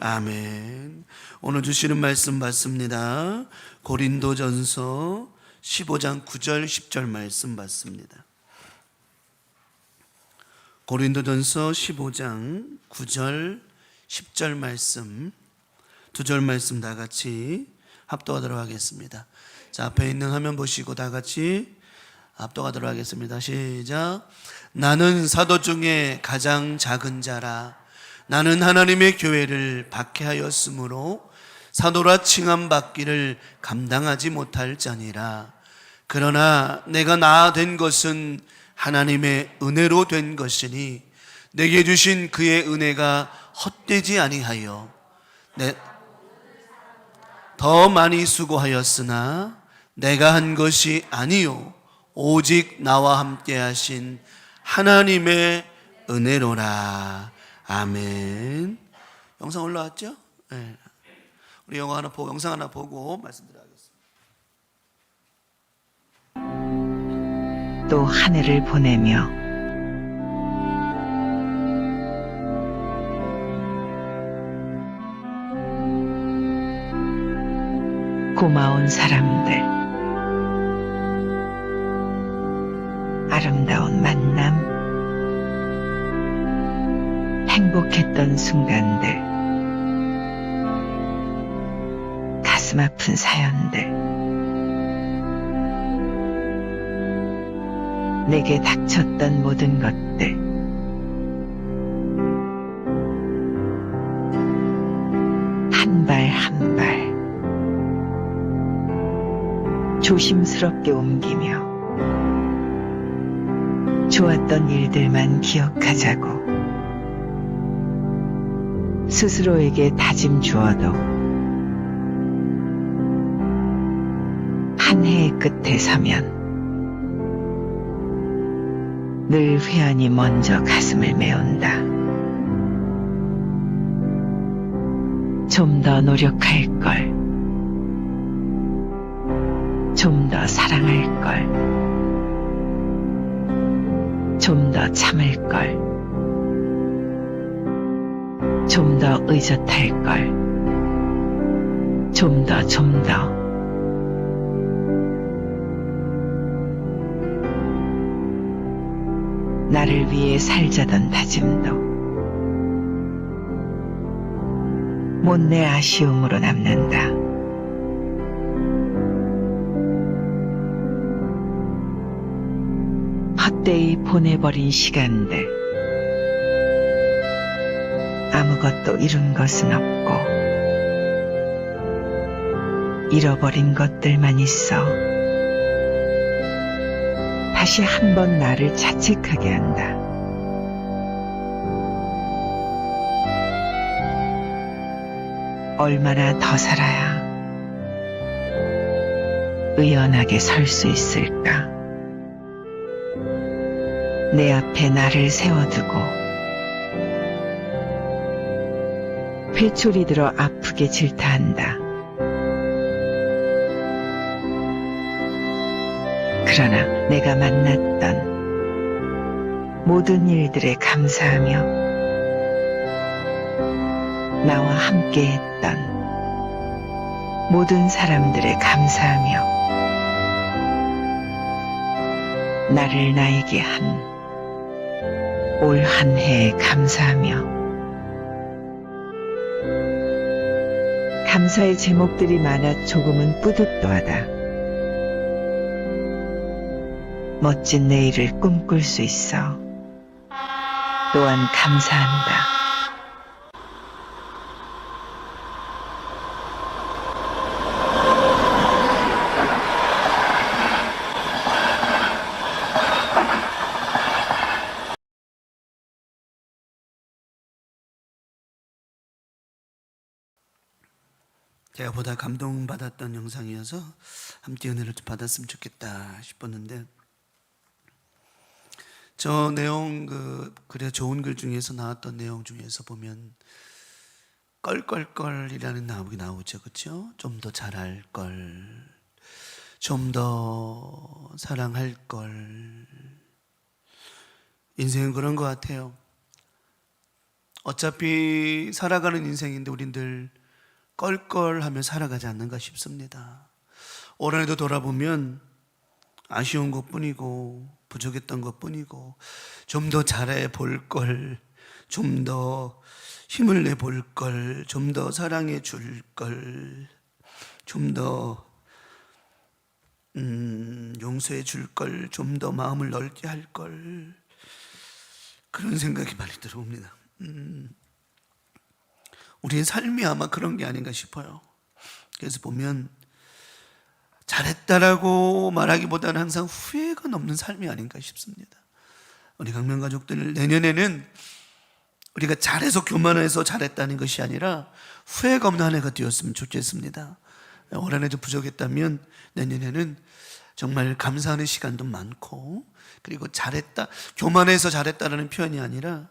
아멘. 오늘 주시는 말씀 받습니다. 고린도전서 15장 9절 10절 말씀 받습니다. 고린도전서 15장 9절 10절 말씀, 두 절 말씀 다 같이 합독하도록 하겠습니다. 자, 앞에 있는 화면 보시고 다 같이 합독하도록 하겠습니다. 시작. 나는 사도 중에 가장 작은 자라. 나는 하나님의 교회를 박해하였으므로 사도라 칭함받기를 감당하지 못할 자니라. 그러나 내가 나 된 것은 하나님의 은혜로 된 것이니 내게 주신 그의 은혜가 헛되지 아니하여 더 많이 수고하였으나 내가 한 것이 아니요 오직 나와 함께 하신 하나님의 은혜로라. 아멘. 영상 올라왔죠? 네. 우리 영상 하나 보고 말씀드리겠습니다. 또 한 해를 보내며 고마운 사람들, 아름다운 만남, 행복했던 순간들, 가슴 아픈 사연들, 내게 닥쳤던 모든 것들, 한 발 한 발 조심스럽게 옮기며 좋았던 일들만 기억하자고 스스로에게 다짐 주어도 한 해의 끝에 서면 늘 회한이 먼저 가슴을 메운다. 좀 더 노력할 걸, 좀 더 사랑할 걸, 좀 더 참을 걸, 좀 더 의젓할 걸, 좀 더 나를 위해 살자던 다짐도 못내 아쉬움으로 남는다. 헛되이 보내버린 시간들, 아무것도 이룬 것은 없고 잃어버린 것들만 있어 다시 한번 나를 자책하게 한다. 얼마나 더 살아야 의연하게 설 수 있을까? 내 앞에 나를 세워두고 회초리 들어 아프게 질타한다. 그러나 내가 만났던 모든 일들에 감사하며 나와 함께했던 모든 사람들에 감사하며 나를 나에게 한 올 한 해에 감사하며 감사의 제목들이 많아 조금은 뿌듯도하다. 멋진 내일을 꿈꿀 수 있어 또한 감사한다. 제가 보다 감동받았던 영상이어서 함께 은혜를 좀 받았으면 좋겠다 싶었는데, 저 내용 그래 좋은 글 중에서 나왔던 내용 중에서 보면 껄껄껄이라는 나오기 나오죠, 그렇죠? 좀 더 잘할 걸, 좀 더 사랑할 걸. 인생은 그런 것 같아요. 어차피 살아가는 인생인데 우린 늘 껄껄하며 살아가지 않는가 싶습니다. 올 한해도 돌아보면 아쉬운 것뿐이고 부족했던 것뿐이고 좀 더 잘해 볼 걸, 좀 더 힘을 내 볼 걸, 좀 더 사랑해 줄 걸, 좀 더 용서해 줄 걸, 좀 더 마음을 넓게 할 걸, 그런 생각이 많이 들어옵니다. 우리의 삶이 아마 그런 게 아닌가 싶어요. 그래서 보면 잘했다라고 말하기보다는 항상 후회가 넘는 삶이 아닌가 싶습니다. 우리 강명 가족들, 내년에는 우리가 잘해서 교만해서 잘했다는 것이 아니라 후회가 없는 한 해가 되었으면 좋겠습니다. 올 한 해도 부족했다면 내년에는 정말 감사하는 시간도 많고, 그리고 잘했다, 교만해서 잘했다라는 표현이 아니라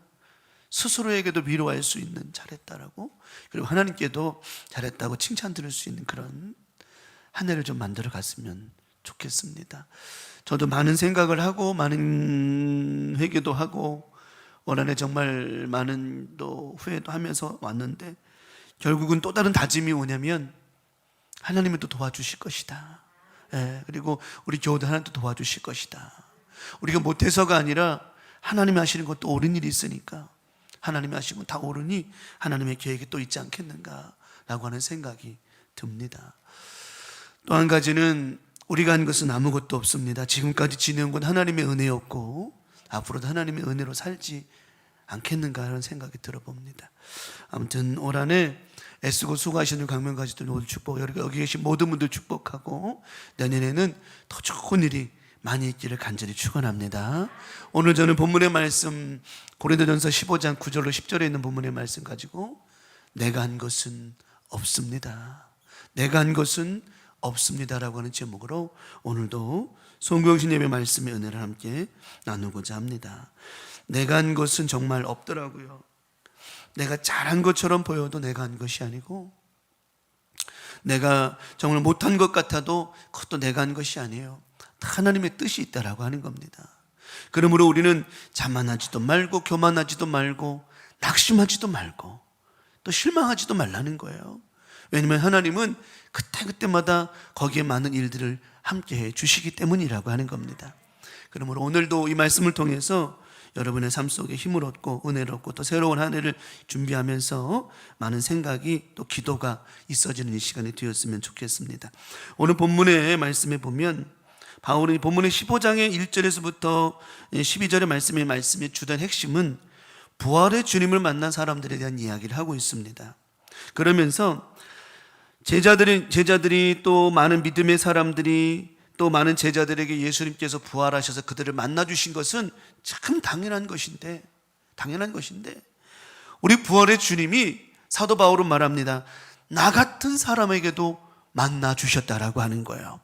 스스로에게도 위로할 수 있는 잘했다라고, 그리고 하나님께도 잘했다고 칭찬 들을 수 있는 그런 한 해를 좀 만들어 갔으면 좋겠습니다. 저도 많은 생각을 하고 많은 회개도 하고 올 한 해 정말 많은 또 후회도 하면서 왔는데, 결국은 또 다른 다짐이 뭐냐면 하나님이 또 도와주실 것이다. 그리고 우리 교우도 하나님 또 도와주실 것이다. 우리가 못해서가 아니라 하나님이 하시는 것도 옳은 일이 있으니까, 하나님이 하시는 건 다 옳으니 하나님의 계획이 또 있지 않겠는가라고 하는 생각이 듭니다. 또 한 가지는 우리가 한 것은 아무것도 없습니다. 지금까지 지내온 건 하나님의 은혜였고 앞으로도 하나님의 은혜로 살지 않겠는가 하는 생각이 들어봅니다. 아무튼 올 한 해 애쓰고 수고하시는 강명 가족들 모두 축복, 여기 계신 모든 분들 축복하고 내년에는 더 좋은 일이 많이 있기를 간절히 축원합니다. 오늘 저는 본문의 말씀 고린도전서 15장 9절로 10절에 있는 본문의 말씀 가지고 내가 한 것은 없습니다, 내가 한 것은 없습니다라고 하는 제목으로 오늘도 송구영신 예배 말씀의 은혜를 함께 나누고자 합니다. 내가 한 것은 정말 없더라고요. 내가 잘한 것처럼 보여도 내가 한 것이 아니고, 내가 정말 못한 것 같아도 그것도 내가 한 것이 아니에요. 다 하나님의 뜻이 있다라고 하는 겁니다. 그러므로 우리는 자만하지도 말고 교만하지도 말고 낙심하지도 말고 또 실망하지도 말라는 거예요. 왜냐하면 하나님은 그때그때마다 거기에 많은 일들을 함께 해 주시기 때문이라고 하는 겁니다. 그러므로 오늘도 이 말씀을 통해서 여러분의 삶 속에 힘을 얻고 은혜를 얻고 또 새로운 한 해를 준비하면서 많은 생각이 또 기도가 있어지는 이 시간이 되었으면 좋겠습니다. 오늘 본문의 말씀에 보면 바울이 본문의 15장의 1절에서부터 12절의 말씀의 주된 핵심은 부활의 주님을 만난 사람들에 대한 이야기를 하고 있습니다. 그러면서 제자들이 또 많은 믿음의 사람들이 또 많은 제자들에게 예수님께서 부활하셔서 그들을 만나주신 것은 참 당연한 것인데 우리 부활의 주님이 사도 바울은 말합니다. 나 같은 사람에게도 만나주셨다라고 하는 거예요.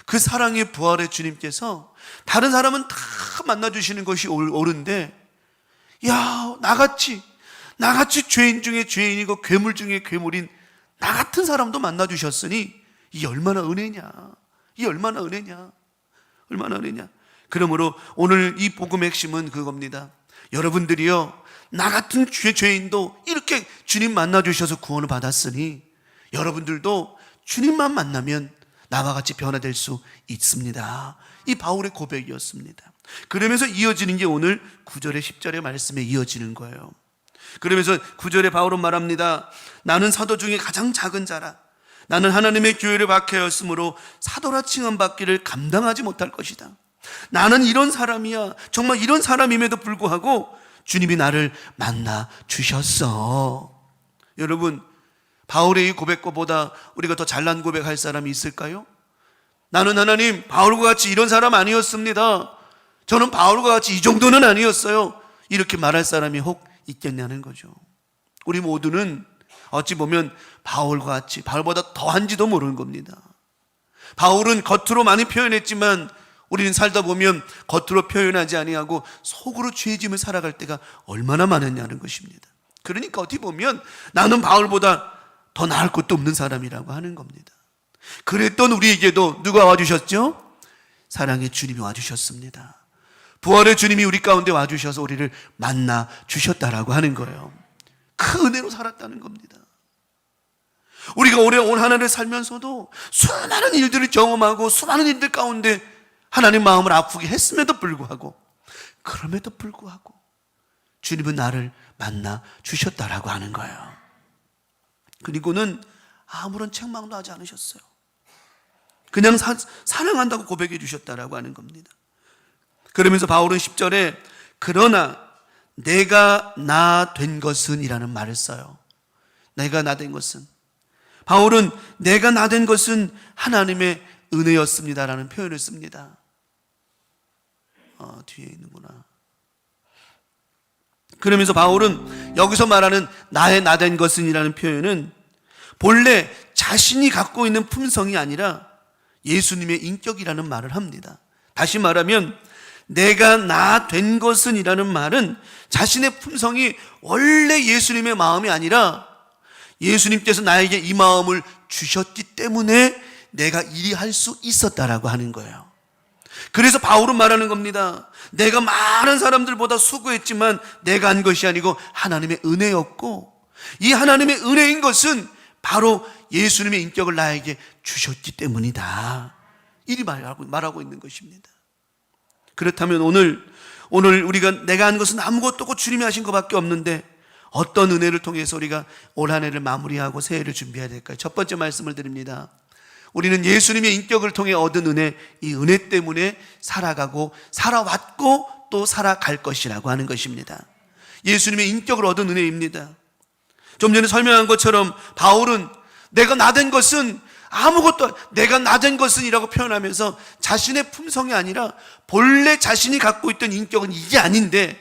그 사랑의 부활의 주님께서 다른 사람은 다 만나주시는 것이 옳은데, 야, 나같이 죄인 중에 죄인이고 괴물 중에 괴물인 나 같은 사람도 만나주셨으니 이 얼마나 은혜냐. 그러므로 오늘 이 복음의 핵심은 그겁니다. 여러분들이요, 나 같은 죄인도 이렇게 주님 만나주셔서 구원을 받았으니 여러분들도 주님만 만나면 나와 같이 변화될 수 있습니다. 이 바울의 고백이었습니다. 그러면서 이어지는 게 오늘 9절의 10절의 말씀에 이어지는 거예요. 그러면서 9절에 바울은 말합니다. 나는 사도 중에 가장 작은 자라. 나는 하나님의 교회를 박해였으므로 사도라 칭함받기를 감당하지 못할 것이다. 나는 이런 사람이야. 정말 이런 사람임에도 불구하고 주님이 나를 만나 주셨어. 여러분, 바울의 이 고백보다 우리가 더 잘난 고백할 사람이 있을까요? 나는 하나님, 바울과 같이 이런 사람 아니었습니다. 저는 바울과 같이 이 정도는 아니었어요. 이렇게 말할 사람이 혹 있겠냐는 거죠. 우리 모두는 어찌 보면 바울과 같이, 바울보다 더한지도 모르는 겁니다. 바울은 겉으로 많이 표현했지만 우리는 살다 보면 겉으로 표현하지 아니하고 속으로 죄짐을 살아갈 때가 얼마나 많았냐는 것입니다. 그러니까 어떻게 보면 나는 바울보다 더 나을 것도 없는 사람이라고 하는 겁니다. 그랬던 우리에게도 누가 와주셨죠? 사랑의 주님이 와주셨습니다. 부활의 주님이 우리 가운데 와주셔서 우리를 만나 주셨다라고 하는 거예요. 그 은혜로 살았다는 겁니다. 우리가 올해 온 한 해를 살면서도 수많은 일들을 경험하고 수많은 일들 가운데 하나님 마음을 아프게 했음에도 불구하고, 그럼에도 불구하고 주님은 나를 만나 주셨다라고 하는 거예요. 그리고는 아무런 책망도 하지 않으셨어요. 그냥 사랑한다고 고백해 주셨다라고 하는 겁니다. 그러면서 바울은 10절에 그러나 내가 나 된 것은 이라는 말을 써요. 내가 나 된 것은, 바울은 내가 나 된 것은 하나님의 은혜였습니다라는 표현을 씁니다. 뒤에 있는구나. 그러면서 바울은 여기서 말하는 나의 나 된 것은 이라는 표현은 본래 자신이 갖고 있는 품성이 아니라 예수님의 인격이라는 말을 합니다. 다시 말하면 내가 나 된 것은 이라는 말은 자신의 품성이 원래 예수님의 마음이 아니라 예수님께서 나에게 이 마음을 주셨기 때문에 내가 이리 할 수 있었다라고 하는 거예요. 그래서 바울은 말하는 겁니다. 내가 많은 사람들보다 수고했지만 내가 한 것이 아니고 하나님의 은혜였고, 이 하나님의 은혜인 것은 바로 예수님의 인격을 나에게 주셨기 때문이다, 이리 말하고 있는 것입니다. 그렇다면 오늘 우리가 내가 한 것은 아무것도 없고 주님이 하신 것밖에 없는데 어떤 은혜를 통해서 우리가 올 한 해를 마무리하고 새해를 준비해야 될까요? 첫 번째 말씀을 드립니다. 우리는 예수님의 인격을 통해 얻은 은혜, 이 은혜 때문에 살아가고 살아왔고 또 살아갈 것이라고 하는 것입니다. 예수님의 인격을 얻은 은혜입니다. 좀 전에 설명한 것처럼 바울은 내가 나 된 것은 아무것도, 내가 나 된 것은 이라고 표현하면서 자신의 품성이 아니라 본래 자신이 갖고 있던 인격은 이게 아닌데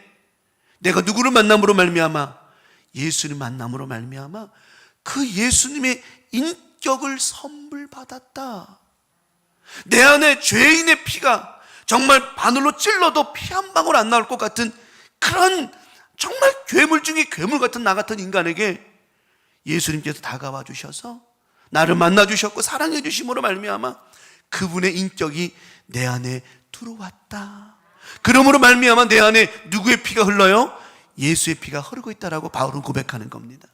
내가 누구를 만남으로 말미암아, 예수님 만남으로 말미암아 그 예수님의 인격을 선물 받았다. 내 안에 죄인의 피가 정말 바늘로 찔러도 피 한 방울 안 나올 것 같은 그런 정말 괴물 중에 괴물 같은 나 같은 인간에게 예수님께서 다가와 주셔서 나를 만나 주셨고 사랑해 주심으로 말미암아 그분의 인격이 내 안에 들어왔다. 그러므로 말미암아 내 안에 누구의 피가 흘러요? 예수의 피가 흐르고 있다라고 바울은 고백하는 겁니다.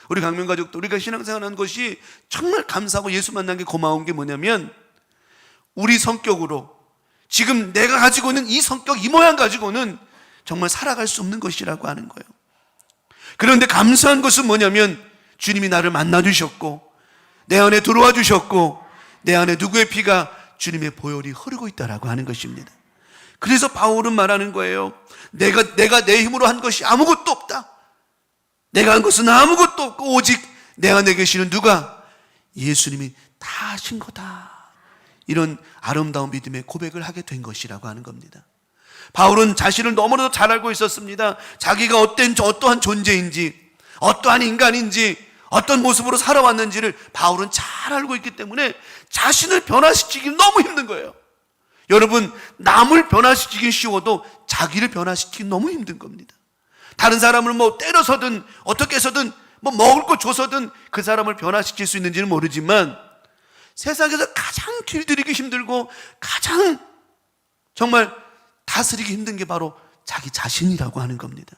우리 강명가족도 우리가 신앙생활하는 것이 정말 감사하고 예수 만난 게 고마운 게 뭐냐면, 우리 성격으로 지금 내가 가지고 있는 이 성격, 이 모양 가지고는 정말 살아갈 수 없는 것이라고 하는 거예요. 그런데 감사한 것은 뭐냐면 주님이 나를 만나 주셨고 내 안에 들어와 주셨고 내 안에 누구의 피가, 주님의 보혈이 흐르고 있다라고 하는 것입니다. 그래서 바울은 말하는 거예요. 내가 내 힘으로 한 것이 아무것도 없다. 내가 한 것은 아무것도 없고 오직 내 안에 계시는 누가? 예수님이 다 하신 거다. 이런 아름다운 믿음의 고백을 하게 된 것이라고 하는 겁니다. 바울은 자신을 너무나도 잘 알고 있었습니다. 자기가 어떠한 존재인지, 어떠한 인간인지, 어떤 모습으로 살아왔는지를 바울은 잘 알고 있기 때문에 자신을 변화시키기 너무 힘든 거예요. 여러분, 남을 변화시키긴 쉬워도 자기를 변화시키기 너무 힘든 겁니다. 다른 사람을 때려서든 어떻게 해서든 먹을 거 줘서든 그 사람을 변화시킬 수 있는지는 모르지만 세상에서 가장 길들이기 힘들고 가장 정말 다스리기 힘든 게 바로 자기 자신이라고 하는 겁니다.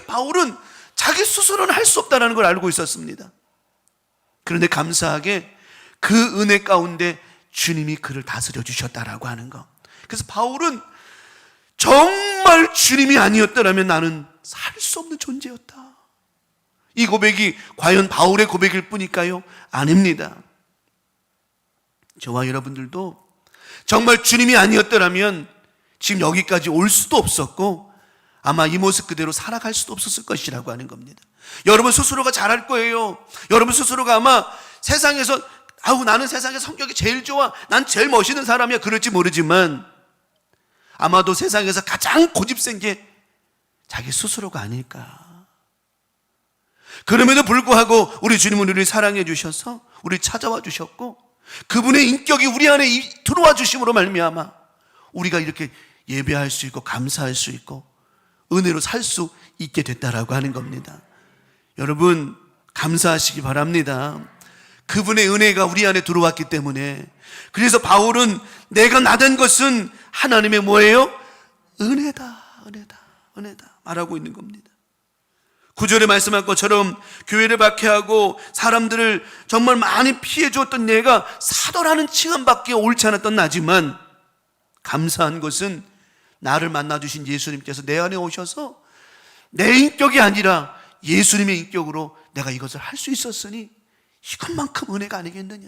바울은 자기 스스로는 할 수 없다는 걸 알고 있었습니다. 그런데 감사하게 그 은혜 가운데 주님이 그를 다스려 주셨다라고 하는 것. 그래서 바울은 정말 주님이 아니었더라면 나는 살 수 없는 존재였다. 이 고백이 과연 바울의 고백일 뿐일까요? 아닙니다. 저와 여러분들도 정말 주님이 아니었더라면 지금 여기까지 올 수도 없었고 아마 이 모습 그대로 살아갈 수도 없었을 것이라고 하는 겁니다. 여러분 스스로가 잘할 거예요. 여러분 스스로가 아마 세상에서 나는 세상에 성격이 제일 좋아, 난 제일 멋있는 사람이야, 그럴지 모르지만 아마도 세상에서 가장 고집센 게 자기 스스로가 아닐까. 그럼에도 불구하고 우리 주님은 우리를 사랑해 주셔서 우리 찾아와 주셨고 그분의 인격이 우리 안에 들어와 주심으로 말미암아 우리가 이렇게 예배할 수 있고 감사할 수 있고 은혜로 살 수 있게 됐다라고 하는 겁니다. 여러분 감사하시기 바랍니다. 그분의 은혜가 우리 안에 들어왔기 때문에. 그래서 바울은 내가 나 된 것은 하나님의 뭐예요? 은혜다 말하고 있는 겁니다. 구절에 말씀한 것처럼 교회를 박해하고 사람들을 정말 많이 피해 주었던 내가 사도라는 칭함밖에 옳지 않았던 나지만, 감사한 것은 나를 만나주신 예수님께서 내 안에 오셔서 내 인격이 아니라 예수님의 인격으로 내가 이것을 할 수 있었으니 이것만큼 은혜가 아니겠느냐.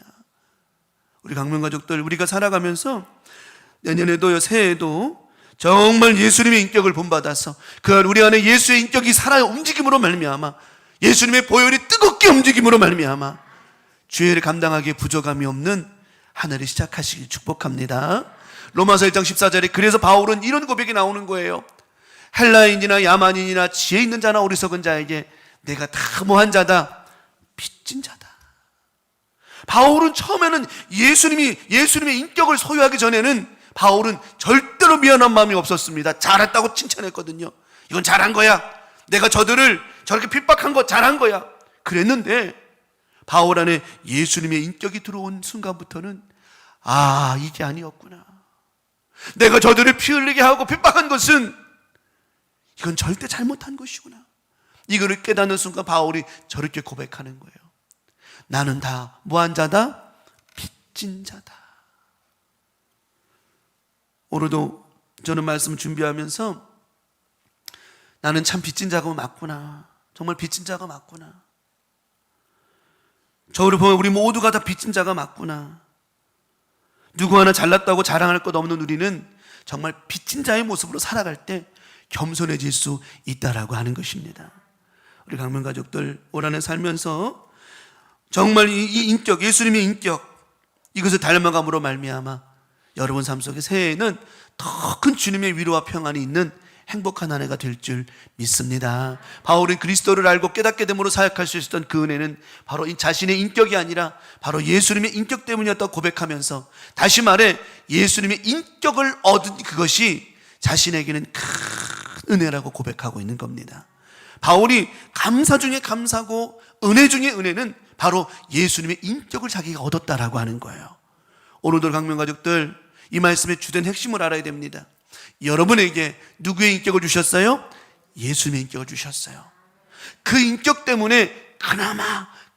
우리 강명가족들, 우리가 살아가면서 내년에도 새해에도 정말 예수님의 인격을 본받아서 그 우리 안에 예수의 인격이 살아 움직임으로 말미암아, 예수님의 보혈이 뜨겁게 움직임으로 말미암아 죄를 감당하기에 부족함이 없는 하늘을 시작하시길 축복합니다. 로마서 1장 14절에 그래서 바울은 이런 고백이 나오는 거예요. 헬라인이나 야만인이나 지혜 있는 자나 어리석은 자에게 내가 다 뭐한 자다, 빚진 자다. 바울은 처음에는 예수님의 인격을 소유하기 전에는 바울은 절대로 미안한 마음이 없었습니다. 잘했다고 칭찬했거든요. 이건 잘한 거야. 내가 저들을 저렇게 핍박한 거 잘한 거야. 그랬는데 바울 안에 예수님의 인격이 들어온 순간부터는 아, 이게 아니었구나. 내가 저들을 피 흘리게 하고 핍박한 것은 이건 절대 잘못한 것이구나. 이거를 깨닫는 순간 바울이 저렇게 고백하는 거예요. 나는 다 뭐한 자다? 빚진 자다. 오늘도 저는 말씀 준비하면서 나는 참 빚진 자가 맞구나. 정말 빚진 자가 맞구나. 저를 보면 우리 모두가 다 빚진 자가 맞구나. 누구 하나 잘났다고 자랑할 것 없는 우리는 정말 빚진 자의 모습으로 살아갈 때 겸손해질 수 있다라고 하는 것입니다. 우리 강명가족들, 올 한해 살면서 정말 이 인격, 예수님의 인격, 이것을 닮아감으로 말미암아 여러분 삶 속에 새해에는 더 큰 주님의 위로와 평안이 있는 행복한 한 해가 될 줄 믿습니다. 바울은 그리스도를 알고 깨닫게 됨으로 사역할 수 있었던 그 은혜는 바로 이 자신의 인격이 아니라 바로 예수님의 인격 때문이었다고 고백하면서, 다시 말해 예수님의 인격을 얻은 그것이 자신에게는 큰 은혜라고 고백하고 있는 겁니다. 바울이 감사 중에 감사고 은혜 중에 은혜는 바로 예수님의 인격을 자기가 얻었다라고 하는 거예요. 오늘도 강명가족들, 이 말씀의 주된 핵심을 알아야 됩니다. 여러분에게 누구의 인격을 주셨어요? 예수님의 인격을 주셨어요. 그 인격 때문에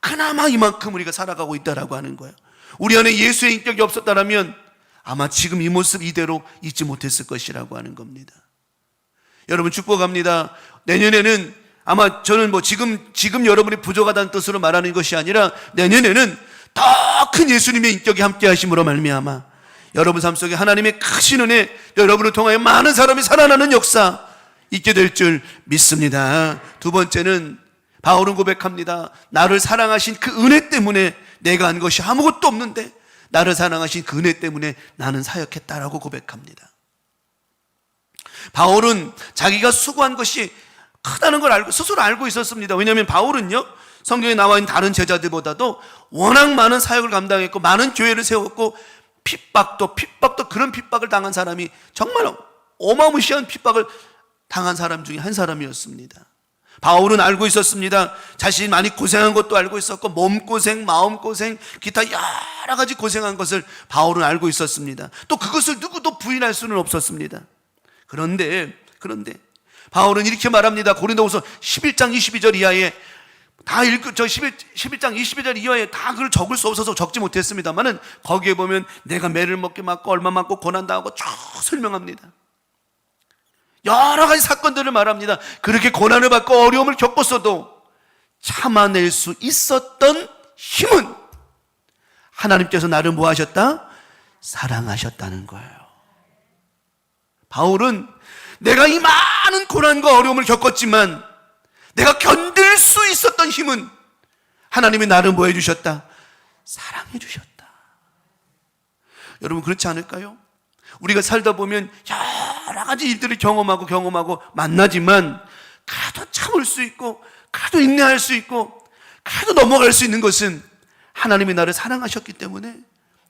그나마 이만큼 우리가 살아가고 있다라고 하는 거예요. 우리 안에 예수의 인격이 없었다면 아마 지금 이 모습 이대로 잊지 못했을 것이라고 하는 겁니다. 여러분 축복합니다. 내년에는 아마 저는 지금 여러분이 부족하다는 뜻으로 말하는 것이 아니라 내년에는 더 큰 예수님의 인격이 함께 하심으로 말미암아 여러분 삶 속에 하나님의 크신 은혜, 여러분을 통하여 많은 사람이 살아나는 역사 있게 될 줄 믿습니다. 두 번째는 바울은 고백합니다. 나를 사랑하신 그 은혜 때문에 내가 한 것이 아무것도 없는데 나를 사랑하신 그 은혜 때문에 나는 사역했다라고 고백합니다. 바울은 자기가 수고한 것이 크다는 걸 스스로 알고 있었습니다. 왜냐하면 바울은요, 성경에 나와 있는 다른 제자들보다도 워낙 많은 사역을 감당했고 많은 교회를 세웠고 핍박도 그런 핍박을 당한 사람이 정말 어마무시한 핍박을 당한 사람 중에 한 사람이었습니다. 바울은 알고 있었습니다. 자신이 많이 고생한 것도 알고 있었고 몸고생, 마음고생, 기타 여러 가지 고생한 것을 바울은 알고 있었습니다. 또 그것을 누구도 부인할 수는 없었습니다. 그런데 바울은 이렇게 말합니다. 고린도후서 11장 22절 이하에 다 읽고, 11장 22절 이하에 다 그걸 적을 수 없어서 적지 못했습니다만은 거기에 보면 내가 매를 먹게 맞고 얼마 맞고 고난당하고 쭉 설명합니다. 여러 가지 사건들을 말합니다. 그렇게 고난을 받고 어려움을 겪었어도 참아낼 수 있었던 힘은 하나님께서 나를 뭐 하셨다? 사랑하셨다는 거예요. 바울은 내가 이 많은 고난과 어려움을 겪었지만 내가 견딜 수 있었던 힘은 하나님이 나를 뭐 해주셨다? 사랑해 주셨다. 여러분 그렇지 않을까요? 우리가 살다 보면 여러 가지 일들을 경험하고 만나지만 그래도 참을 수 있고 그래도 인내할 수 있고 그래도 넘어갈 수 있는 것은 하나님이 나를 사랑하셨기 때문에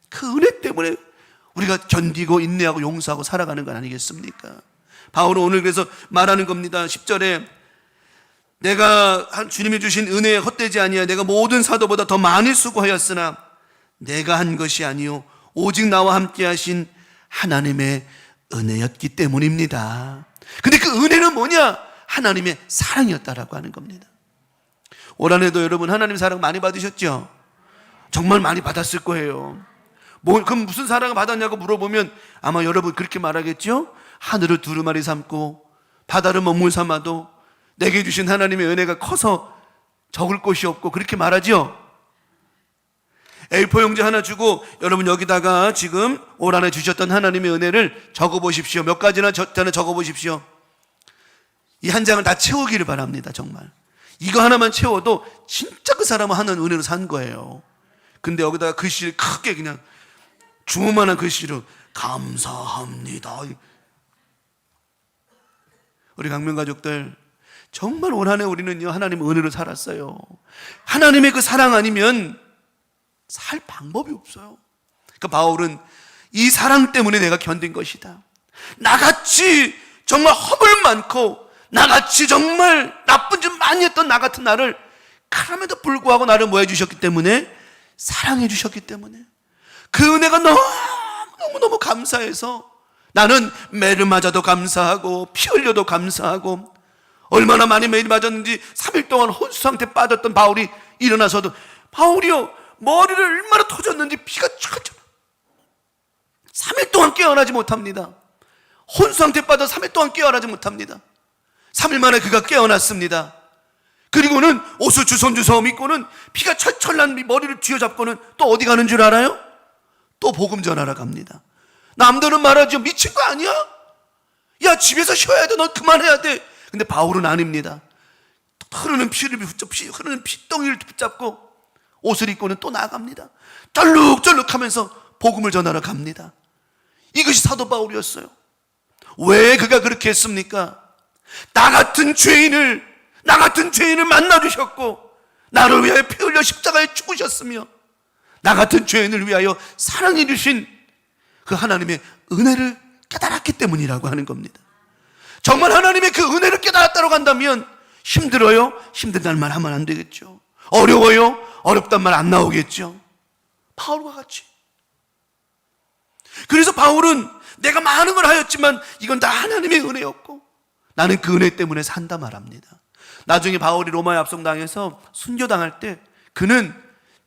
그 은혜 때문에 우리가 견디고 인내하고 용서하고 살아가는 건 아니겠습니까? 바울은 오늘 그래서 말하는 겁니다. 10절에 내가 주님이 주신 은혜에 헛되지 아니하여 내가 모든 사도보다 더 많이 수고하였으나 내가 한 것이 아니요 오직 나와 함께 하신 하나님의 은혜였기 때문입니다. 근데 그 은혜는 뭐냐? 하나님의 사랑이었다라고 하는 겁니다. 올 한해도 여러분 하나님 사랑 많이 받으셨죠? 정말 많이 받았을 거예요. 그럼 무슨 사랑을 받았냐고 물어보면 아마 여러분 그렇게 말하겠죠? 하늘을 두루마리 삼고 바다를 먹물 삼아도 내게 주신 하나님의 은혜가 커서 적을 곳이 없고 그렇게 말하죠? A4 용지 하나 주고 여러분 여기다가 지금 올 한해 주셨던 하나님의 은혜를 적어보십시오. 몇 가지나 전에 적어보십시오. 이 한 장을 다 채우기를 바랍니다. 정말 이거 하나만 채워도 진짜 그 사람은 하는 은혜로 산 거예요. 근데 여기다가 글씨를 크게 그냥 주먹만한 글씨로 감사합니다. 우리 강명가족들 정말 올 한해 우리는요 하나님의 은혜로 살았어요. 하나님의 그 사랑 아니면 살 방법이 없어요. 그러니까 바울은 이 사랑 때문에 내가 견딘 것이다. 나같이 정말 허물 많고 나같이 정말 나쁜 짓 많이 했던 나 같은 나를 그럼에도 불구하고 나를 뭐 해주셨기 때문에 사랑해 주셨기 때문에 그 은혜가 너무너무 감사해서 나는 매를 맞아도 감사하고 피 흘려도 감사하고 얼마나 많이 매를 맞았는지 3일 동안 혼수 상태에 빠졌던 바울이 일어나서도 바울이요 머리를 얼마나 터졌는지 피가 촤촤 3일 동안 깨어나지 못합니다. 혼수 상태에 빠져 3일 동안 깨어나지 못합니다. 3일 만에 그가 깨어났습니다. 그리고는 옷을 주섬주섬 입고는 피가 철철 난 머리를 쥐어잡고는 또 어디 가는 줄 알아요? 또 복음 전하러 갑니다. 남들은 말하죠. 미친 거 아니야? 야 집에서 쉬어야 돼. 너 그만해야 돼. 근데 바울은 아닙니다. 흐르는 흐르는 피덩이를 붙잡고 옷을 입고는 또 나갑니다. 쩔룩쩔룩하면서 복음을 전하러 갑니다. 이것이 사도 바울이었어요. 왜 그가 그렇게 했습니까? 나 같은 죄인을 만나주셨고 나를 위하여 피 흘려 십자가에 죽으셨으며 나 같은 죄인을 위하여 사랑해 주신 그 하나님의 은혜를 깨달았기 때문이라고 하는 겁니다. 정말 하나님의 그 은혜를 깨달았다고 한다면 힘들어요? 힘들다는 말 하면 안 되겠죠. 어려워요? 어렵단 말 안 나오겠죠. 바울과 같이. 그래서 바울은 내가 많은 걸 하였지만 이건 다 하나님의 은혜였고 나는 그 은혜 때문에 산다 말합니다. 나중에 바울이 로마에 압송당해서 순교당할 때 그는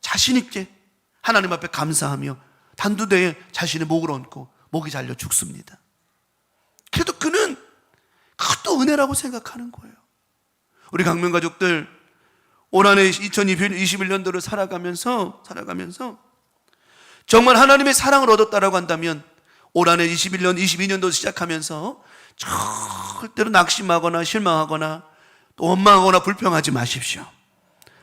자신 있게 하나님 앞에 감사하며 단두대에 자신의 목을 얹고 목이 잘려 죽습니다. 그래도 그는 그것도 은혜라고 생각하는 거예요. 우리 강명가족들 올 한해 2021년도를 살아가면서 정말 하나님의 사랑을 얻었다라고 한다면 올 한해 22년도 시작하면서 절대로 낙심하거나 실망하거나 또 원망하거나 불평하지 마십시오.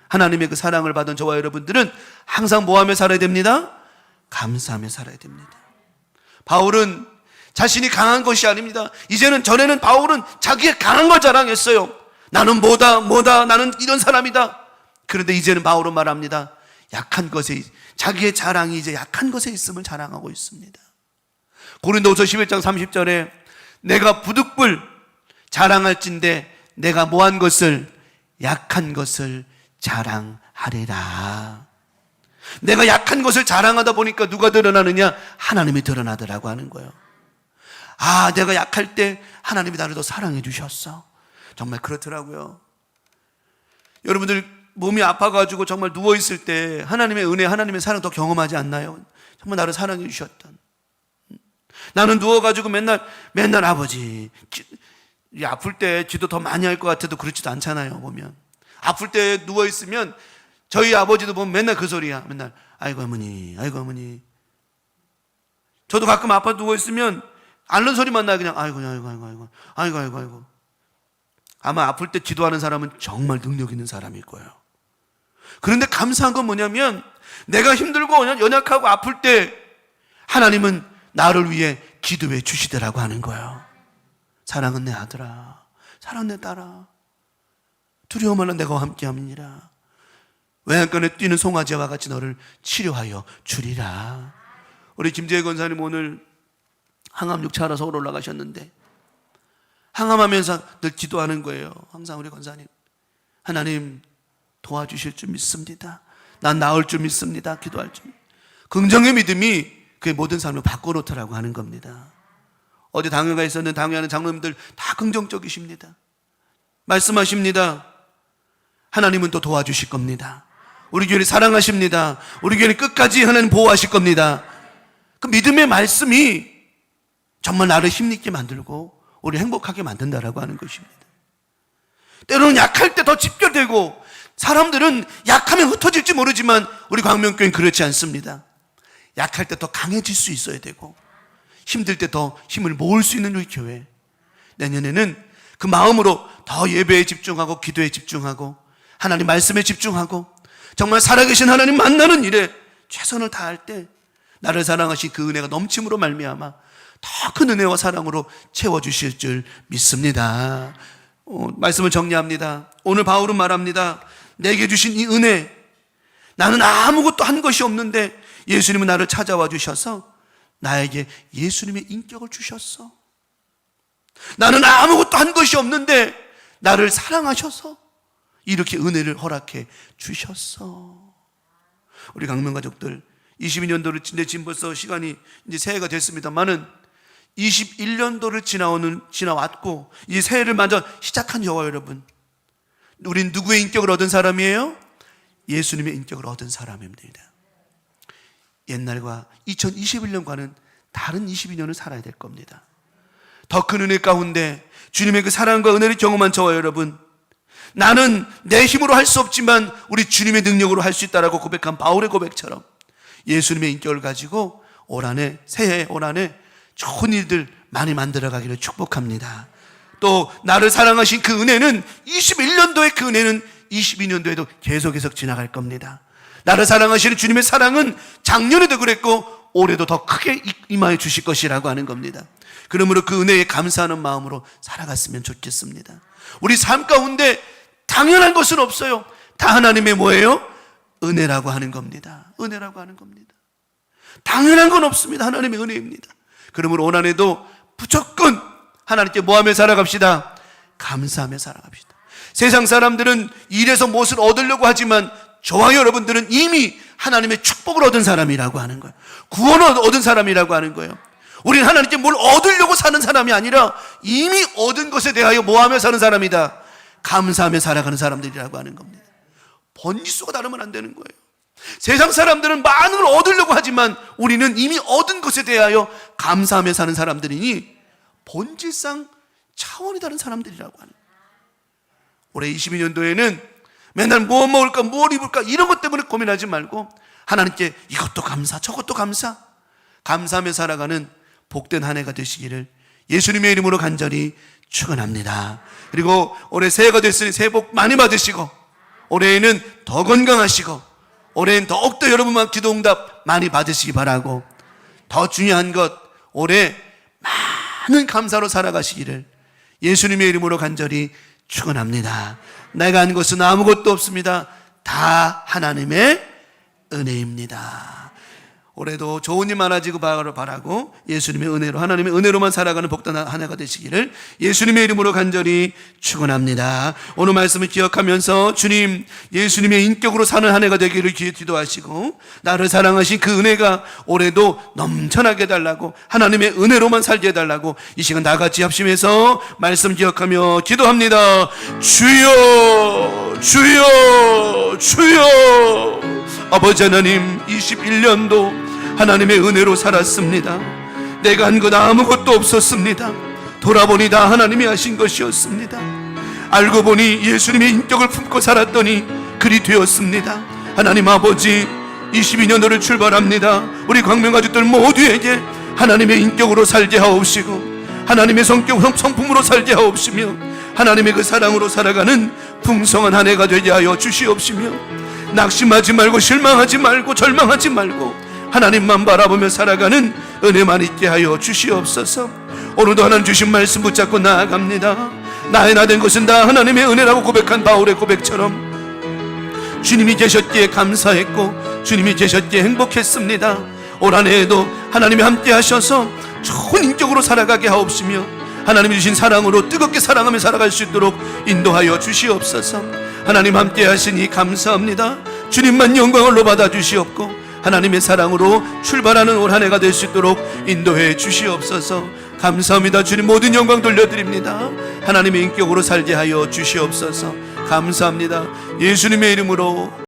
하나님의 그 사랑을 받은 저와 여러분들은 항상 뭐하며 살아야 됩니다? 감사하며 살아야 됩니다. 바울은 자신이 강한 것이 아닙니다. 전에는 바울은 자기의 강한 걸 자랑했어요. 나는 뭐다 나는 이런 사람이다. 그런데 이제는 바울은 말합니다. 약한 것에 자기의 자랑이 이제 약한 것에 있음을 자랑하고 있습니다. 고린도후서 11장 30절에 내가 부득불 자랑할진대 내가 뭐한 것을 약한 것을 자랑하리라. 내가 약한 것을 자랑하다 보니까 누가 드러나느냐? 하나님이 드러나더라고 하는 거예요. 아, 내가 약할 때 하나님이 나를 더 사랑해 주셨어. 정말 그렇더라고요. 여러분들 몸이 아파가지고 정말 누워있을 때 하나님의 은혜, 하나님의 사랑 더 경험하지 않나요? 정말 나를 사랑해 주셨던. 나는 누워가지고 맨날 아버지 아플 때 기도 더 많이 할 것 같아도 그렇지도 않잖아요. 보면 아플 때 누워있으면 저희 아버지도 보면 맨날 그 소리야. 맨날 아이고 어머니. 저도 가끔 아파 누워있으면 앓는 소리만 나요. 그냥 아이고. 아마 아플 때 기도하는 사람은 정말 능력 있는 사람일 거예요. 그런데 감사한 건 뭐냐면 내가 힘들고 연약하고 아플 때 하나님은 나를 위해 기도해 주시더라고 하는 거예요. 사랑은 내 아들아, 사랑은 내 딸아, 두려워하는 내가 함께함이니라. 외양간에 뛰는 송아지와 같이 너를 치료하여 주리라. 우리 김재희 권사님 오늘 항암 6차 하러 서울 올라가셨는데 항암하면서 늘 기도하는 거예요. 항상 우리 권사님 하나님 도와주실 줄 믿습니다. 난 나을 줄 믿습니다. 기도할 줄. 긍정의 믿음이 그의 모든 삶을 바꿔놓더라고 하는 겁니다. 어디 당회가 있었는데 당회하는 장로님들 다 긍정적이십니다. 말씀하십니다. 하나님은 또 도와주실 겁니다. 우리 교회를 사랑하십니다. 우리 교회는 끝까지 하나님 보호하실 겁니다. 그 믿음의 말씀이 정말 나를 힘있게 만들고 우리 행복하게 만든다라고 하는 것입니다. 때로는 약할 때 더 집결되고, 사람들은 약하면 흩어질지 모르지만 우리 광명교회는 그렇지 않습니다. 약할 때 더 강해질 수 있어야 되고, 힘들 때 더 힘을 모을 수 있는 우리 교회. 내년에는 그 마음으로 더 예배에 집중하고 기도에 집중하고 하나님 말씀에 집중하고 정말 살아계신 하나님 만나는 일에 최선을 다할 때 나를 사랑하신 그 은혜가 넘침으로 말미암아 더 큰 은혜와 사랑으로 채워주실 줄 믿습니다. 말씀을 정리합니다. 오늘 바울은 말합니다. 내게 주신 이 은혜, 나는 아무것도 한 것이 없는데 예수님은 나를 찾아와 주셔서 나에게 예수님의 인격을 주셨어. 나는 아무것도 한 것이 없는데 나를 사랑하셔서 이렇게 은혜를 허락해 주셨어. 우리 강명가족들 22년도를 지금 벌써 시간이 이제 새해가 됐습니다만은 21년도를 지나왔고 이제 새해를 마저 시작한 저와 여러분, 우린 누구의 인격을 얻은 사람이에요? 예수님의 인격을 얻은 사람입니다. 옛날과 2021년과는 다른 22년을 살아야 될 겁니다. 더 큰 은혜 가운데 주님의 그 사랑과 은혜를 경험한 저와 여러분, 나는 내 힘으로 할 수 없지만 우리 주님의 능력으로 할 수 있다라고 고백한 바울의 고백처럼 예수님의 인격을 가지고 올 한해, 새해 올 한해 좋은 일들 많이 만들어가기를 축복합니다. 또 나를 사랑하신 그 은혜는 21년도의 그 은혜는 22년도에도 계속 지나갈 겁니다. 나를 사랑하시는 주님의 사랑은 작년에도 그랬고 올해도 더 크게 임하여 주실 것이라고 하는 겁니다. 그러므로 그 은혜에 감사하는 마음으로 살아갔으면 좋겠습니다. 우리 삶 가운데 당연한 것은 없어요. 다 하나님의 뭐예요? 은혜라고 하는 겁니다. 은혜라고 하는 겁니다. 당연한 건 없습니다. 하나님의 은혜입니다. 그러므로 올 한해도 무조건 하나님께 뭐하며 살아갑시다? 감사하며 살아갑시다. 세상 사람들은 일에서 무엇을 얻으려고 하지만 저와 여러분들은 이미 하나님의 축복을 얻은 사람이라고 하는 거예요. 구원을 얻은 사람이라고 하는 거예요. 우리는 하나님께 뭘 얻으려고 사는 사람이 아니라 이미 얻은 것에 대하여 뭐하며 사는 사람이다? 감사하며 살아가는 사람들이라고 하는 겁니다. 번지수가 다르면 안 되는 거예요. 세상 사람들은 많은 걸 얻으려고 하지만 우리는 이미 얻은 것에 대하여 감사하며 사는 사람들이니 본질상 차원이 다른 사람들이라고 하는 거예요. 올해 22년도에는 맨날 뭐 먹을까, 뭘 입을까 이런 것 때문에 고민하지 말고 하나님께 이것도 감사, 저것도 감사, 감사하며 살아가는 복된 한 해가 되시기를 예수님의 이름으로 간절히 축원합니다. 그리고 올해 새해가 됐으니 새해 복 많이 받으시고 올해에는 더 건강하시고 올해는 더욱더 여러분만 기도 응답 많이 받으시기 바라고, 더 중요한 것 올해 많은 감사로 살아가시기를 예수님의 이름으로 간절히 축원합니다. 내가 한 것은 아무것도 없습니다. 다 하나님의 은혜입니다. 올해도 좋은 일 많아지고 바라고 예수님의 은혜로, 하나님의 은혜로만 살아가는 복된 한 해가 되시기를 예수님의 이름으로 간절히 축원합니다. 오늘 말씀을 기억하면서 주님, 예수님의 인격으로 사는 한 해가 되기를 기도하시고 나를 사랑하신 그 은혜가 올해도 넘쳐나게 해달라고, 하나님의 은혜로만 살게 해달라고 이 시간 다 같이 합심해서 말씀 기억하며 기도합니다. 주여, 주여, 주여. 아버지 하나님, 21년도 하나님의 은혜로 살았습니다. 내가 한 것 아무것도 없었습니다. 돌아보니 다 하나님이 하신 것이었습니다. 알고 보니 예수님의 인격을 품고 살았더니 그리 되었습니다. 하나님 아버지, 22년도를 출발합니다. 우리 광명가족들 모두에게 하나님의 인격으로 살게 하옵시고 하나님의 성품으로 살게 하옵시며 하나님의 그 사랑으로 살아가는 풍성한 한 해가 되게 하여 주시옵시며 낙심하지 말고 실망하지 말고 절망하지 말고 하나님만 바라보며 살아가는 은혜만 있게 하여 주시옵소서. 오늘도 하나님 주신 말씀 붙잡고 나아갑니다. 나의 나 된 것은 다 하나님의 은혜라고 고백한 바울의 고백처럼 주님이 계셨기에 감사했고 주님이 계셨기에 행복했습니다. 올 한 해에도 하나님이 함께 하셔서 좋은 인격으로 살아가게 하옵시며 하나님이 주신 사랑으로 뜨겁게 사랑하며 살아갈 수 있도록 인도하여 주시옵소서. 하나님 함께 하시니 감사합니다. 주님만 영광을 받아 주시옵고 하나님의 사랑으로 출발하는 올 한 해가 될 수 있도록 인도해 주시옵소서. 감사합니다. 주님, 모든 영광 돌려드립니다. 하나님의 인격으로 살게 하여 주시옵소서. 감사합니다. 예수님의 이름으로